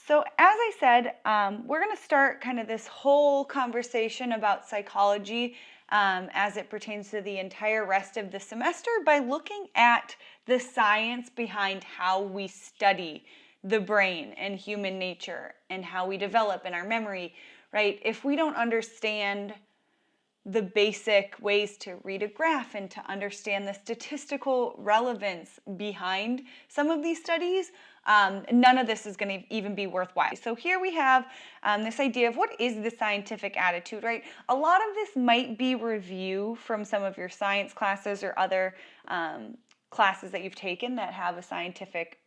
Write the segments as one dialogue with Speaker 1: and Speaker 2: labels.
Speaker 1: So as I said, we're going to start kind of this whole conversation about psychology as it pertains to the entire rest of the semester by looking at the science behind how we study the brain and human nature and how we develop in our memory, right? If we don't understand the basic ways to read a graph and to understand the statistical relevance behind some of these studies, none of this is going to even be worthwhile. So here we have this idea of what is the scientific attitude, right? A lot of this might be review from some of your science classes or other classes that you've taken that have a scientific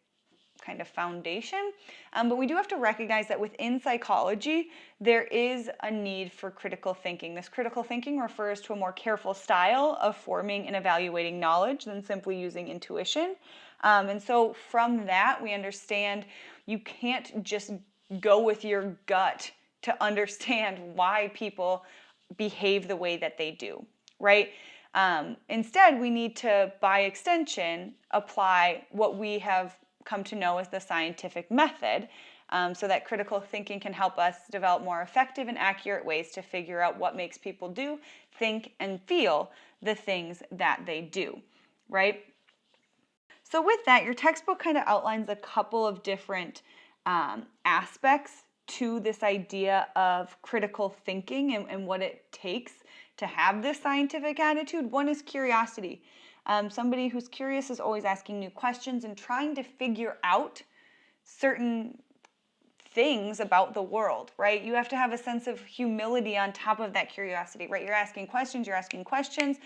Speaker 1: kind of foundation, but we do have to recognize that within psychology there is a need for critical thinking. This critical thinking refers to a more careful style of forming and evaluating knowledge than simply using intuition, and so from that we understand you can't just go with your gut to understand why people behave the way that they do, right? Instead, we need to, by extension, apply what we have come to know as the scientific method, so that critical thinking can help us develop more effective and accurate ways to figure out what makes people do, think, and feel the things that they do, right? So with that, your textbook kind of outlines a couple of different aspects to this idea of critical thinking and what it takes to have this scientific attitude. One is curiosity. Somebody who's curious is always asking new questions and trying to figure out certain things about the world, right? You have to have a sense of humility on top of that curiosity, right? You're asking questions,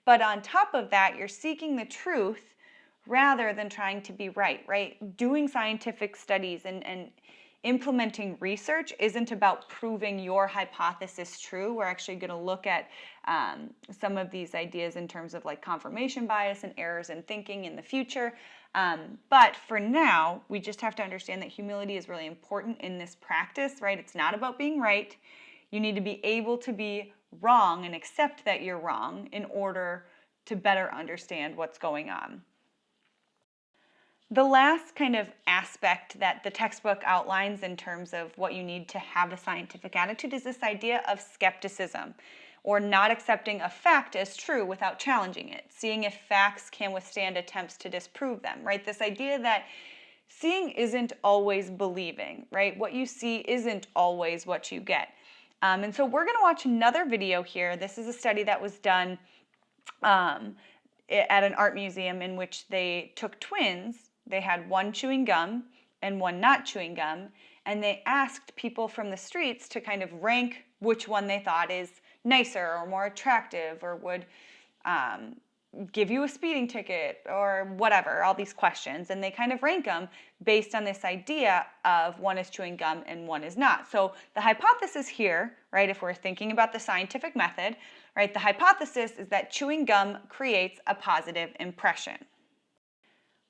Speaker 1: but on top of that, you're seeking the truth rather than trying to be right? Doing scientific studies and implementing research isn't about proving your hypothesis true. We're actually going to look at some of these ideas in terms of like confirmation bias and errors in thinking in the future. But for now, we just have to understand that humility is really important in this practice, right? It's not about being right. You need to be able to be wrong and accept that you're wrong in order to better understand what's going on. The last kind of aspect that the textbook outlines in terms of what you need to have a scientific attitude is this idea of skepticism, or not accepting a fact as true without challenging it, seeing if facts can withstand attempts to disprove them, right? This idea that seeing isn't always believing, right? What you see isn't always what you get. And so we're going to watch another video here. This is a study that was done at an art museum in which they took twins. They had one chewing gum and one not chewing gum, and they asked people from the streets to kind of rank which one they thought is nicer or more attractive or would give you a speeding ticket or whatever, all these questions. And they kind of rank them based on this idea of one is chewing gum and one is not. So the hypothesis here, right, if we're thinking about the scientific method, right, the hypothesis is that chewing gum creates a positive impression.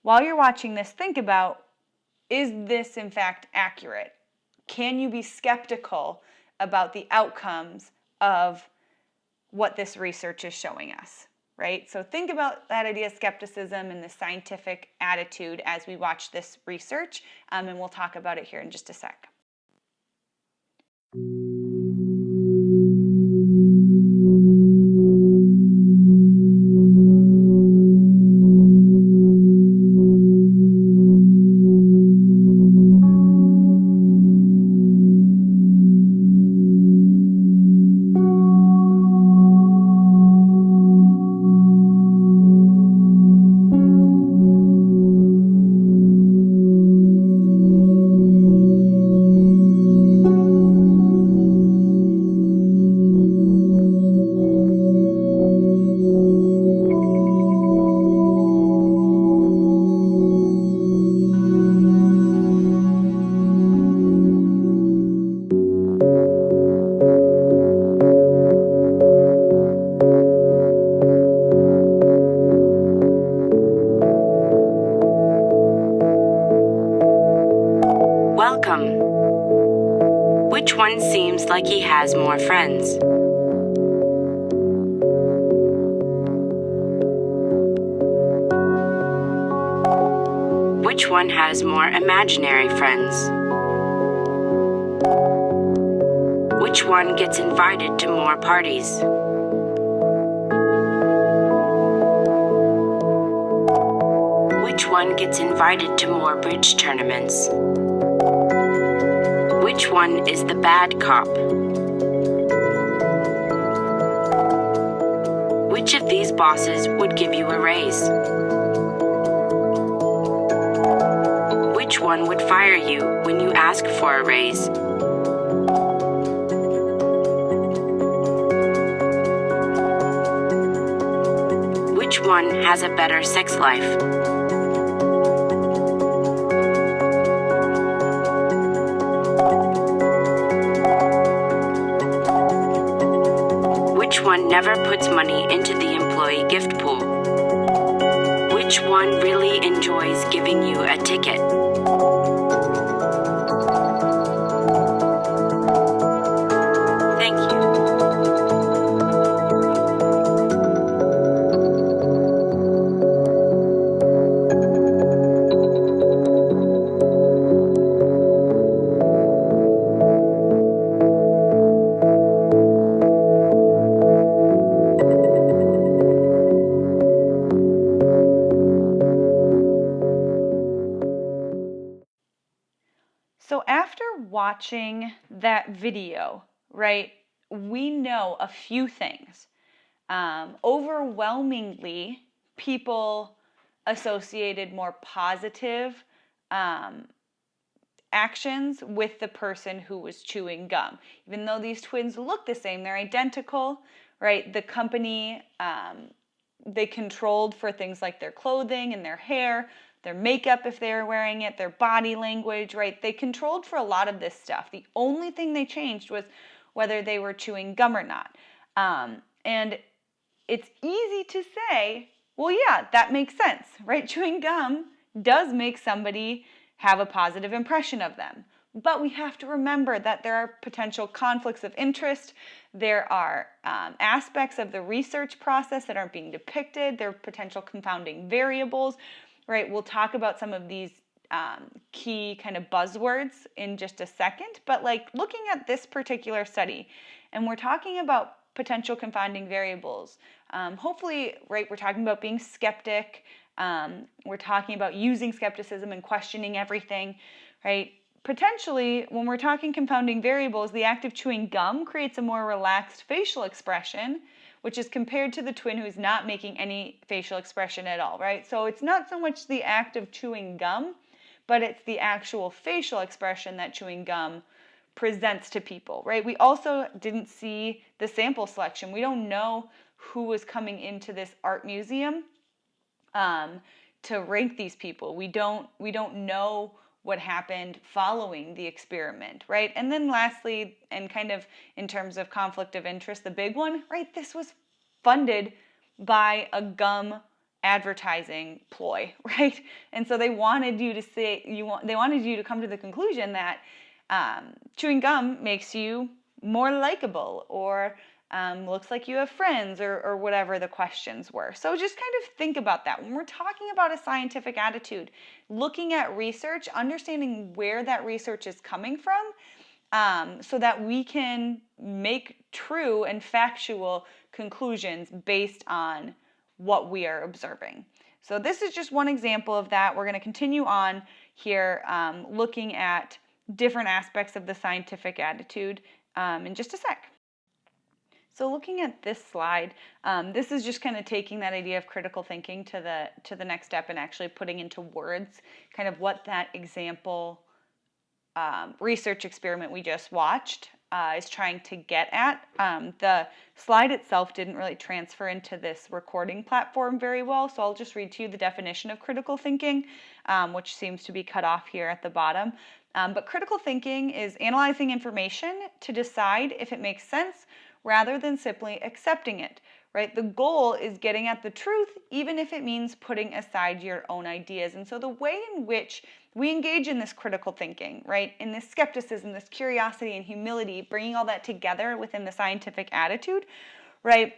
Speaker 1: While you're watching this, think about, is this in fact accurate? Can you be skeptical about the outcomes of what this research is showing us, right? So think about that idea of skepticism and the scientific attitude as we watch this research, and we'll talk about it here in just a sec.
Speaker 2: Welcome. Which one seems like he has more friends? Which one has more imaginary friends? one gets invited to more parties? Which one gets invited to more bridge tournaments? Which one is the bad cop? Which of these bosses would give you a raise? Which one would fire you when you ask for a raise? Which one has a better sex life? Which one never puts money into the employee gift pool? Which one really enjoys giving you a ticket? Thank you.
Speaker 1: So after watching that video, right, we know a few things. Overwhelmingly, people associated more positive actions with the person who was chewing gum. Even though these twins look the same, they're identical, right? The company, they controlled for things like their clothing and their hair, their makeup if they were wearing it, their body language, right? They controlled for a lot of this stuff. The only thing they changed was whether they were chewing gum or not. And it's easy to say, well, yeah, that makes sense, right? Chewing gum does make somebody have a positive impression of them. But we have to remember that there are potential conflicts of interest. There are aspects of the research process that aren't being depicted. There are potential confounding variables, right? We'll talk about some of these key kind of buzzwords in just a second. But like looking at this particular study, and we're talking about potential confounding variables. Hopefully, right, we're talking about being skeptic. We're talking about using skepticism and questioning everything, right? Potentially, when we're talking confounding variables, the act of chewing gum creates a more relaxed facial expression, which is compared to the twin who's not making any facial expression at all, right? So it's not so much the act of chewing gum, but it's the actual facial expression that chewing gum presents to people, right? We also didn't see the sample selection. We don't know who was coming into this art museum to rank these people. We don't know what happened following the experiment, right? And then lastly, and kind of in terms of conflict of interest, the big one, right? This was funded by a gum advertising ploy, right? And so they wanted you to they wanted you to come to the conclusion that chewing gum makes you more likable or looks like you have friends or whatever the questions were. So just kind of think about that. When we're talking about a scientific attitude, looking at research, understanding where that research is coming from so that we can make true and factual conclusions based on what we are observing. So this is just one example of that. We're going to continue on here looking at different aspects of the scientific attitude in just a sec. So looking at this slide, this is just kind of taking that idea of critical thinking to the next step and actually putting into words kind of what that example research experiment we just watched is trying to get at. The slide itself didn't really transfer into this recording platform very well, so I'll just read to you the definition of critical thinking, which seems to be cut off here at the bottom. But critical thinking is analyzing information to decide if it makes sense rather than simply accepting it, right? The goal is getting at the truth, even if it means putting aside your own ideas. And so the way in which we engage in this critical thinking, right, in this skepticism, this curiosity and humility, bringing all that together within the scientific attitude, right,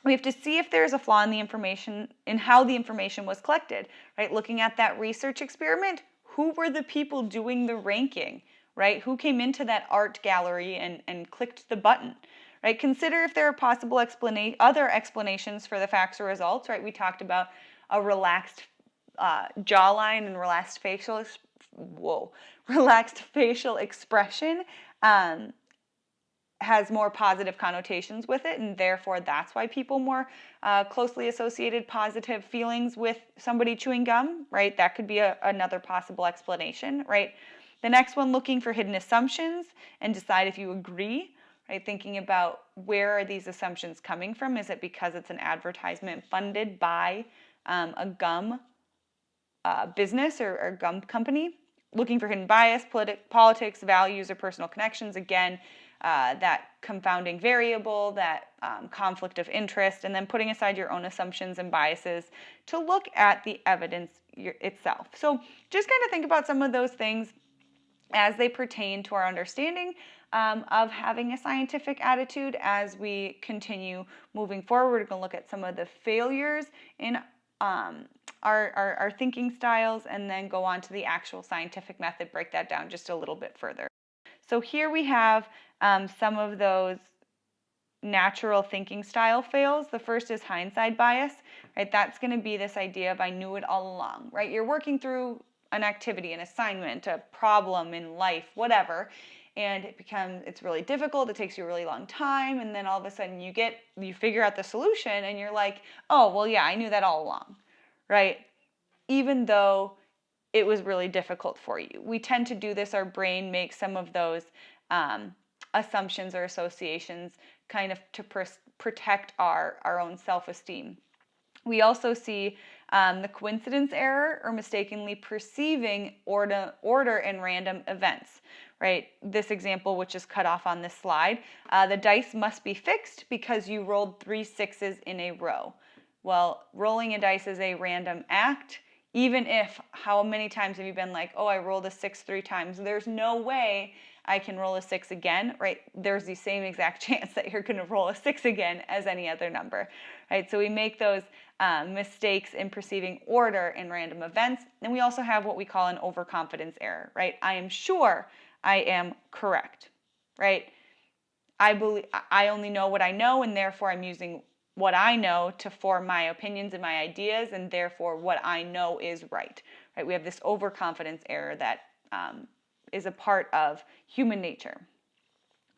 Speaker 1: we have to see if there's a flaw in the information, in how the information was collected, right? Looking at that research experiment, who were the people doing the ranking, right? Who came into that art gallery and clicked the button, right? Consider if there are possible other explanations for the facts or results, right? We talked about a relaxed jawline and relaxed facial expression has more positive connotations with it, and therefore that's why people more closely associated positive feelings with somebody chewing gum, right? That could be another possible explanation, right? The next one, looking for hidden assumptions and decide if you agree, right? Thinking about where are these assumptions coming from? Is it because it's an advertisement funded by a gum business or gum company? Looking for hidden bias, politics, values, or personal connections. Again, that confounding variable, that conflict of interest, and then putting aside your own assumptions and biases to look at the evidence itself. So just kind of think about some of those things as they pertain to our understanding of having a scientific attitude. As we continue moving forward, we're going to look at some of the failures in our thinking styles, and then go on to the actual scientific method, break that down just a little bit further. So here we have some of those natural thinking style fails. The first is hindsight bias, right? That's going to be this idea of I knew it all along, right? You're working through an activity, an assignment, a problem in life, whatever, and it's really difficult, it takes you a really long time, and then all of a sudden you figure out the solution, and you're like, oh, well, yeah, I knew that all along, right? Even though it was really difficult for you. We tend to do this, our brain makes some of those assumptions or associations kind of to protect our own self-esteem. We also see the coincidence error, or mistakenly perceiving order in random events, right? This example, which is cut off on this slide, the dice must be fixed because you rolled 3 6s in a row. Well, rolling a dice is a random act. Even if, how many times have you been like, oh, I rolled a 6 3 times. There's no way I can roll a 6 again, right? There's the same exact chance that you're going to roll a 6 again as any other number, right? So we make those mistakes in perceiving order in random events. And we also have what we call an overconfidence error, right? I am sure I am correct, right? I only know what I know, and therefore I'm using what I know to form my opinions and my ideas, and therefore what I know is right. Right? We have this overconfidence error that is a part of human nature.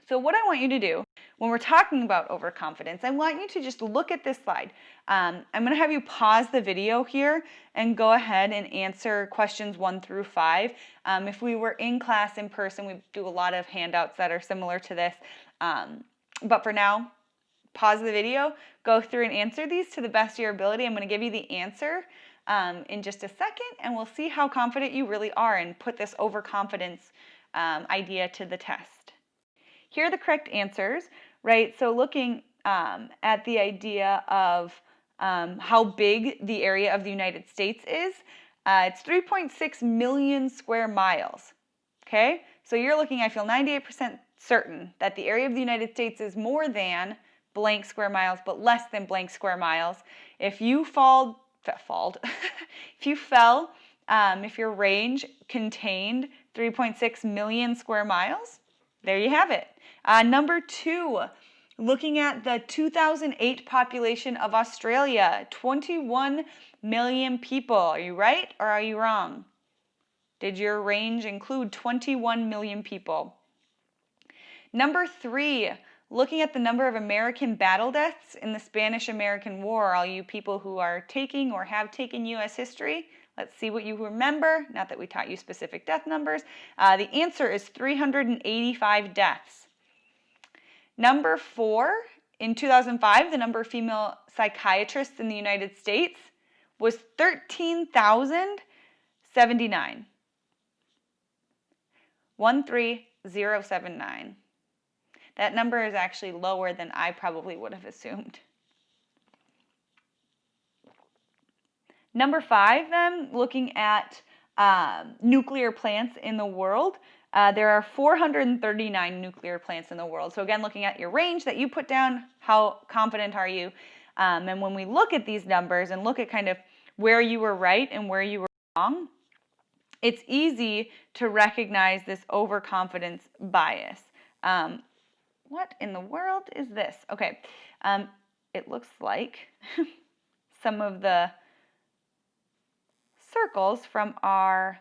Speaker 1: So what I want you to do when we're talking about overconfidence, I want you to just look at this slide. I'm going to have you pause the video here and go ahead and answer questions 1 through 5. If we were in class in person, we do a lot of handouts that are similar to this. But for now, pause the video, go through and answer these to the best of your ability. I'm going to give you the answer in just a second, and we'll see how confident you really are and put this overconfidence idea to the test. Here are the correct answers, right? So looking at the idea of how big the area of the United States is, it's 3.6 million square miles, okay? So you're looking, I feel 98% certain that the area of the United States is more than blank square miles, but less than blank square miles. If you if your range contained 3.6 million square miles, there you have it. Number 2, looking at the 2008 population of Australia, 21 million people. Are you right or are you wrong? Did your range include 21 million people? Number 3, looking at the number of American battle deaths in the Spanish-American War, all you people who are taking or have taken U.S. history, let's see what you remember. Not that we taught you specific death numbers. The answer is 385 deaths. Number 4, in 2005, the number of female psychiatrists in the United States was 13,079. 13079. That number is actually lower than I probably would have assumed. Number 5, then, looking at nuclear plants in the world, there are 439 nuclear plants in the world. So again, looking at your range that you put down, how confident are you? And when we look at these numbers and look at kind of where you were right and where you were wrong, it's easy to recognize this overconfidence bias. What in the world is this? Okay, it looks like some of the circles from our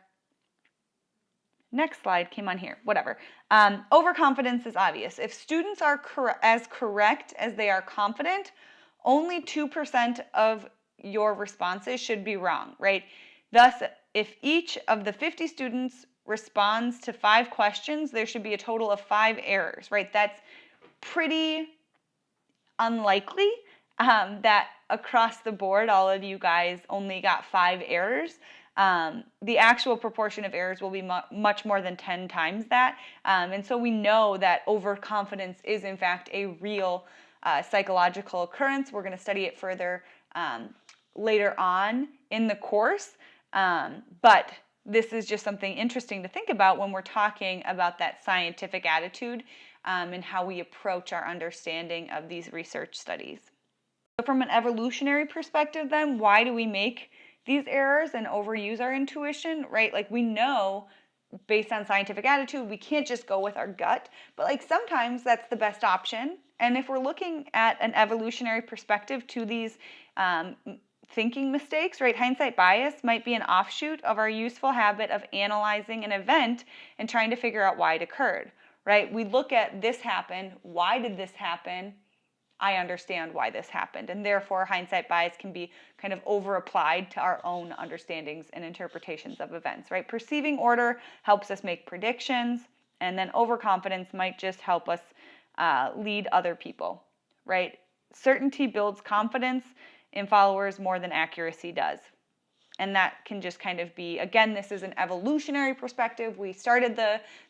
Speaker 1: next slide came on here, whatever. Overconfidence is obvious. If students are as correct as they are confident, only 2% of your responses should be wrong, right? Thus, if each of the 50 students responds to 5 questions, there should be a total of 5 errors, right? That's pretty unlikely that across the board, all of you guys only got 5 errors. The actual proportion of errors will be much more than 10 times that. And so we know that overconfidence is in fact a real psychological occurrence. We're going to study it further later on in the course. But this is just something interesting to think about when we're talking about that scientific attitude and how we approach our understanding of these research studies. So from an evolutionary perspective then, why do we make these errors and overuse our intuition, right? Like we know based on scientific attitude, we can't just go with our gut, but like sometimes that's the best option. And if we're looking at an evolutionary perspective to these thinking mistakes, right? Hindsight bias might be an offshoot of our useful habit of analyzing an event and trying to figure out why it occurred, right? We look at this happened, why did this happen? I understand why this happened. And therefore, hindsight bias can be kind of over-applied to our own understandings and interpretations of events, right? Perceiving order helps us make predictions, and then overconfidence might just help us lead other people, right? Certainty builds confidence in followers more than accuracy does. And that can just kind of be, again, this is an evolutionary perspective. We started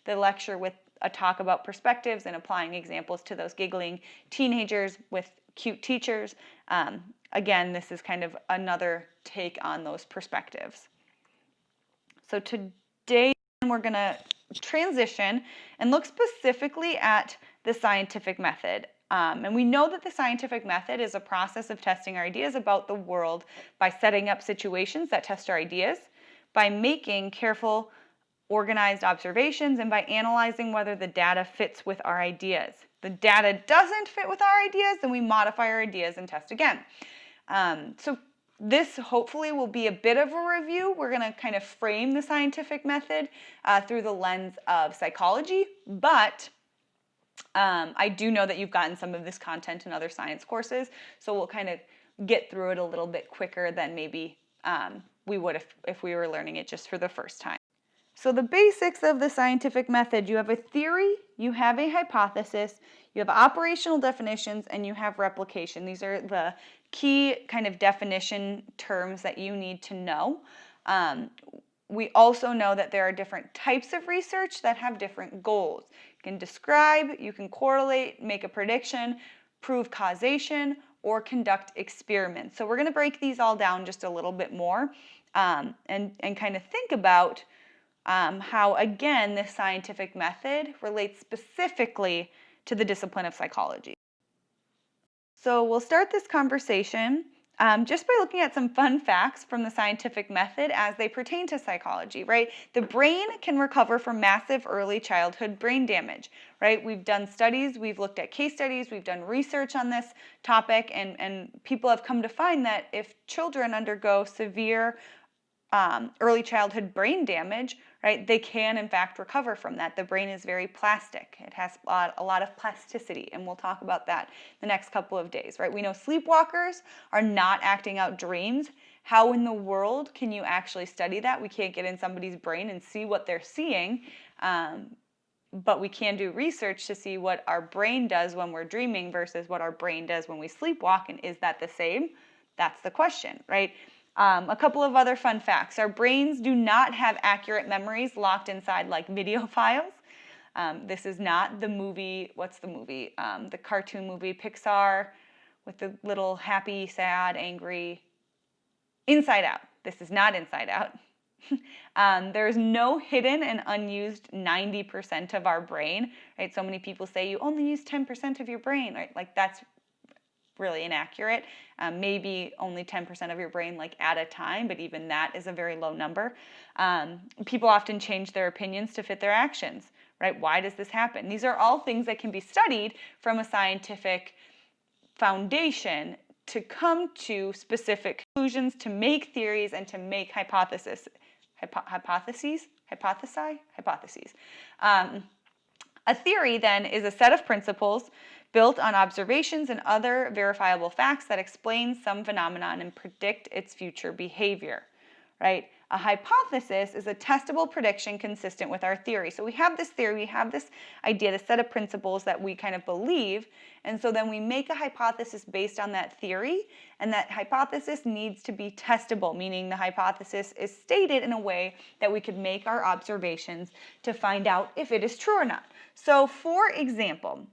Speaker 1: the lecture with a talk about perspectives and applying examples to those giggling teenagers with cute teachers. Again, this is kind of another take on those perspectives. So today we're going to transition and look specifically at the scientific method. And we know that the scientific method is a process of testing our ideas about the world by setting up situations that test our ideas, by making careful organized observations, and by analyzing whether the data fits with our ideas. The data doesn't fit with our ideas, then we modify our ideas and test again. So this hopefully will be a bit of a review. We're going to kind of frame the scientific method through the lens of psychology, but I do know that you've gotten some of this content in other science courses, so we'll kind of get through it a little bit quicker than maybe we would if we were learning it just for the first time. So the basics of the scientific method: you have a theory, you have a hypothesis, you have operational definitions, and you have replication. These are the key kind of definition terms that you need to know. We also know that there are different types of research that have different goals. You can describe, you can correlate, make a prediction, prove causation, or conduct experiments. So we're going to break these all down just a little bit more and kind of think about how, again, this scientific method relates specifically to the discipline of psychology. So we'll start this conversation just by looking at some fun facts from the scientific method as they pertain to psychology, right? The brain can recover from massive early childhood brain damage, right? We've done studies, we've looked at case studies, we've done research on this topic, and people have come to find that if children undergo severe early childhood brain damage, right, they can in fact recover from that. The brain is very plastic. It has a lot of plasticity, and we'll talk about that the next couple of days, right? We know sleepwalkers are not acting out dreams. How in the world can you actually study that? We can't get in somebody's brain and see what they're seeing, but we can do research to see what our brain does when we're dreaming versus what our brain does when we sleepwalk, and is that the same? That's the question, right? A couple of other fun facts. Our brains do not have accurate memories locked inside like video files. This is not the movie, what's the movie? The cartoon movie Pixar with the little happy, sad, angry, Inside Out. This is not Inside Out. There's no hidden and unused 90% of our brain, right? So many people say you only use 10% of your brain, right? Like that's really inaccurate. Maybe only 10% of your brain like at a time, but even that is a very low number. People often change their opinions to fit their actions, right? Why does this happen? These are all things that can be studied from a scientific foundation to come to specific conclusions, to make theories, and to make hypotheses. A theory, then, is a set of principles built on observations and other verifiable facts that explain some phenomenon and predict its future behavior, right? A hypothesis is a testable prediction consistent with our theory. So we have this theory, we have this idea, this set of principles that we kind of believe, and so then we make a hypothesis based on that theory, and that hypothesis needs to be testable, meaning the hypothesis is stated in a way that we could make our observations to find out if it is true or not. So for example,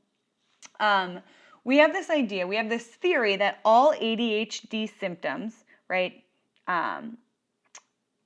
Speaker 1: we have this idea, we have this theory that all ADHD symptoms, right,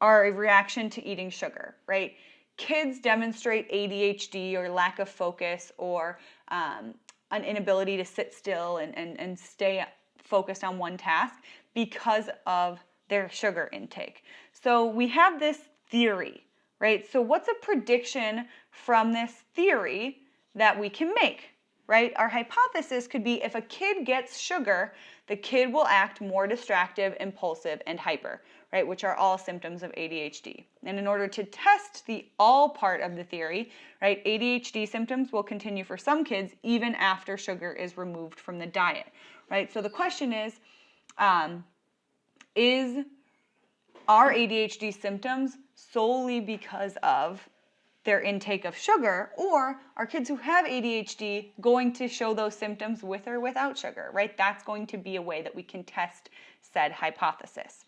Speaker 1: are a reaction to eating sugar, right? Kids demonstrate ADHD or lack of focus or an inability to sit still and stay focused on one task because of their sugar intake. So we have this theory, right? So what's a prediction from this theory that we can make, right? Our hypothesis could be if a kid gets sugar, the kid will act more distracted, impulsive, and hyper, right? Which are all symptoms of ADHD. And in order to test the all part of the theory, right, ADHD symptoms will continue for some kids even after sugar is removed from the diet, right? So the question is are ADHD symptoms solely because of their intake of sugar, or are kids who have ADHD going to show those symptoms with or without sugar, right? That's going to be a way that we can test said hypothesis.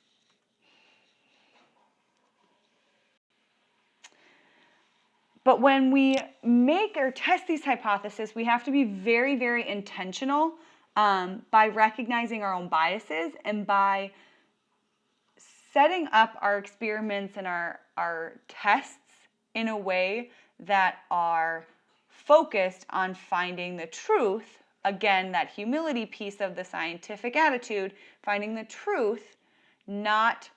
Speaker 1: But when we make or test these hypotheses, we have to be very, very intentional by recognizing our own biases and by setting up our experiments and our tests in a way that are focused on finding the truth. Again, that humility piece of the scientific attitude, finding the truth, not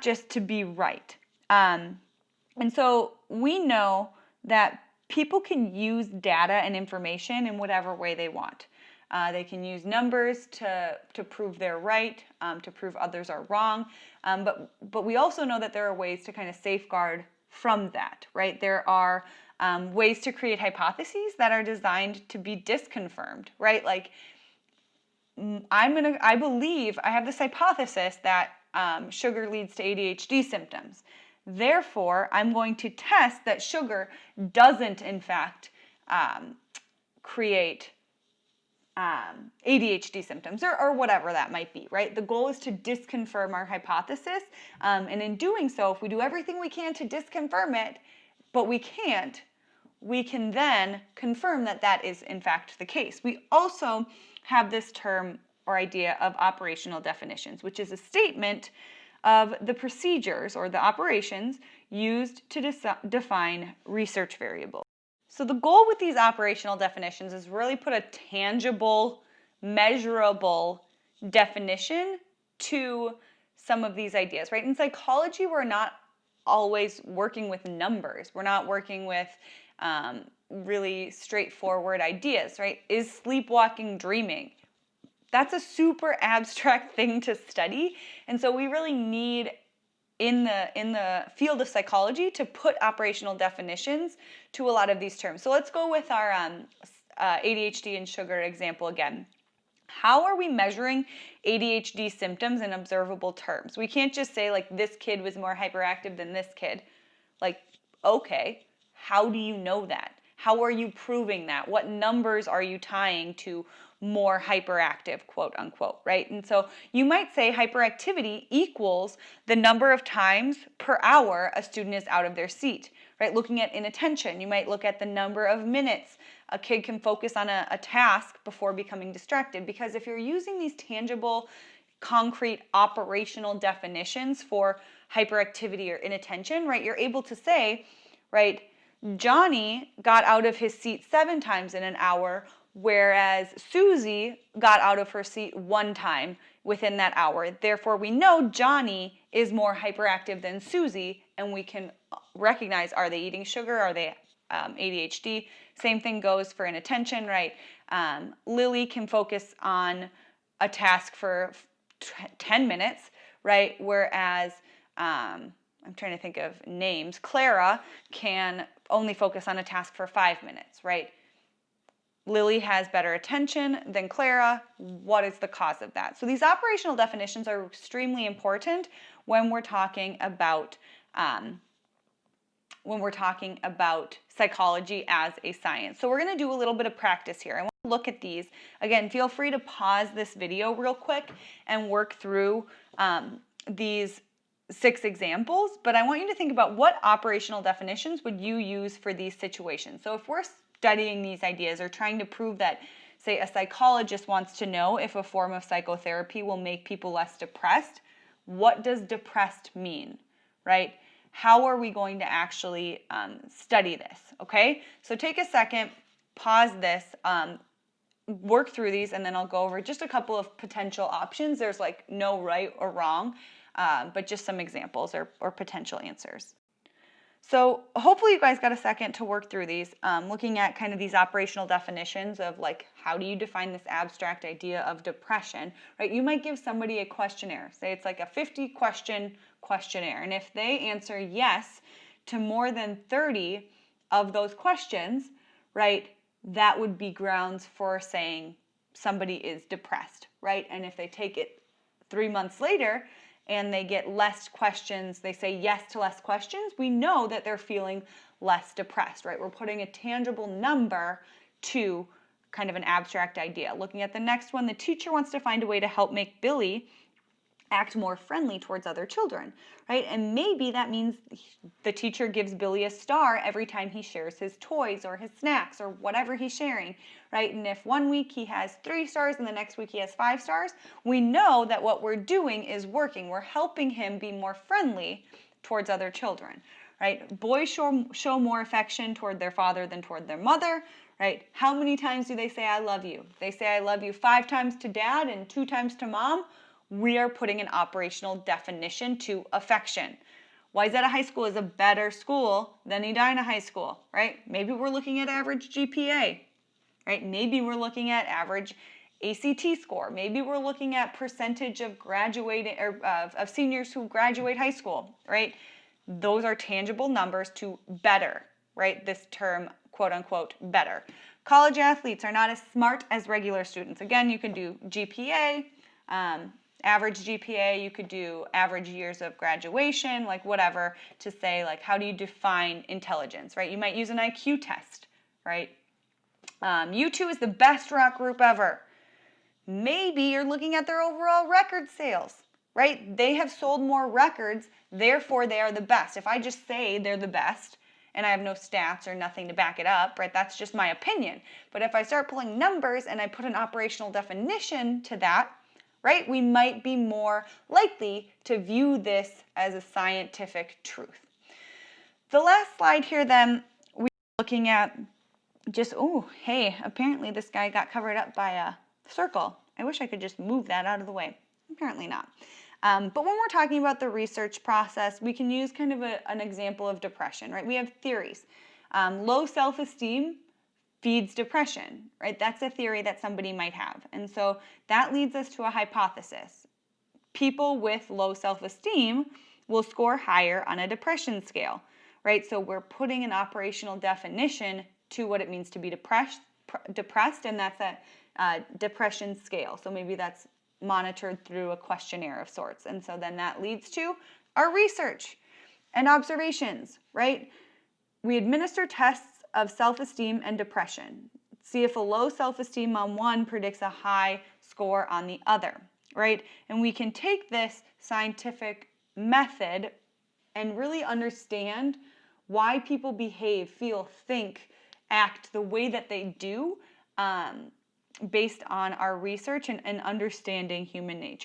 Speaker 1: just to be right. And so we know that people can use data and information in whatever way they want. They can use numbers to prove they're right, to prove others are wrong. But we also know that there are ways to kind of safeguard from that, right? There are ways to create hypotheses that are designed to be disconfirmed, right? Like I believe I have this hypothesis that sugar leads to ADHD symptoms. Therefore, I'm going to test that sugar doesn't, in fact, create ADHD symptoms or whatever that might be, right? The goal is to disconfirm our hypothesis, and in doing so, if we do everything we can to disconfirm it, but we can't, we can then confirm that that is in fact the case. We also have this term or idea of operational definitions, which is a statement of the procedures or the operations used to define research variables. So the goal with these operational definitions is really put a tangible, measurable definition to some of these ideas, right? In psychology, we're not always working with numbers. We're not working with really straightforward ideas, right? Is sleepwalking dreaming? That's a super abstract thing to study, and so we really need in the field of psychology to put operational definitions to a lot of these terms. So let's go with our ADHD and sugar example again. How are we measuring ADHD symptoms in observable terms? We can't just say like this kid was more hyperactive than this kid. Like, okay, how do you know that? How are you proving that? What numbers are you tying to more hyperactive, quote unquote, right? And so you might say hyperactivity equals the number of times per hour a student is out of their seat, right? Looking at inattention, you might look at the number of minutes a kid can focus on a task before becoming distracted. Because if you're using these tangible, concrete, operational definitions for hyperactivity or inattention, right, you're able to say, right, Johnny got out of his seat 7 times in an hour, whereas Susie got out of her seat 1 time within that hour. Therefore, we know Johnny is more hyperactive than Susie, and we can recognize, are they eating sugar? Are they ADHD? Same thing goes for inattention, right? Lily can focus on a task for 10 minutes, right? Whereas, I'm trying to think of names, Clara can only focus on a task for 5 minutes, right? Lily has better attention than Clara. What is the cause of that? So these operational definitions are extremely important when we're talking about psychology as a science. So we're going to do a little bit of practice here. I want to look at these. Again, feel free to pause this video real quick and work through these 6 examples, but I want you to think about what operational definitions would you use for these situations. So if we're studying these ideas or trying to prove that, say, a psychologist wants to know if a form of psychotherapy will make people less depressed, what does depressed mean, right? How are we going to actually study this, okay? So take a second, pause this, work through these, and then I'll go over just a couple of potential options. There's like no right or wrong, but just some examples or potential answers. So hopefully you guys got a second to work through these, looking at kind of these operational definitions of like, how do you define this abstract idea of depression, right? You might give somebody a questionnaire, say it's like a 50-question questionnaire, and if they answer yes to more than 30 of those questions, right, that would be grounds for saying somebody is depressed, right? And if they take it 3 months later and they get less questions, they say yes to less questions, we know that they're feeling less depressed, right? We're putting a tangible number to kind of an abstract idea. Looking at the next one, the teacher wants to find a way to help make Billy act more friendly towards other children, right? And maybe that means the teacher gives Billy a star every time he shares his toys or his snacks or whatever he's sharing, right? And if 1 week he has 3 stars and the next week he has 5 stars, we know that what we're doing is working. We're helping him be more friendly towards other children, right? Boys show more affection toward their father than toward their mother, right? How many times do they say, I love you? They say, I love you 5 times to dad and 2 times to mom. We are putting an operational definition to affection. Wayzata High School is a better school than Edina High School, right? Maybe we're looking at average GPA, right? Maybe we're looking at average ACT score. Maybe we're looking at percentage of graduating or of seniors who graduate high school, right? Those are tangible numbers to better, right? This term, quote unquote, better. College athletes are not as smart as regular students. Again, you can do GPA, average GPA, you could do average years of graduation, like whatever, to say like, how do you define intelligence, right? You might use an IQ test, right? U2 is the best rock group ever. Maybe you're looking at their overall record sales, right? They have sold more records, therefore they are the best. If I just say they're the best and I have no stats or nothing to back it up, right, that's just my opinion. But if I start pulling numbers and I put an operational definition to that, right, we might be more likely to view this as a scientific truth. The last slide here then, we're looking at just, oh, hey, apparently this guy got covered up by a circle. I wish I could just move that out of the way. Apparently not. But when we're talking about the research process, we can use kind of an example of depression, right? We have theories. Low self-esteem feeds depression, right? That's a theory that somebody might have. And so that leads us to a hypothesis. People with low self-esteem will score higher on a depression scale, right? So we're putting an operational definition to what it means to be depressed, and that's a depression scale. So maybe that's monitored through a questionnaire of sorts. And so then that leads to our research and observations, right? We administer tests of self-esteem and depression. See if a low self-esteem on one predicts a high score on the other, right? And we can take this scientific method and really understand why people behave, feel, think, act the way that they do based on our research and understanding human nature.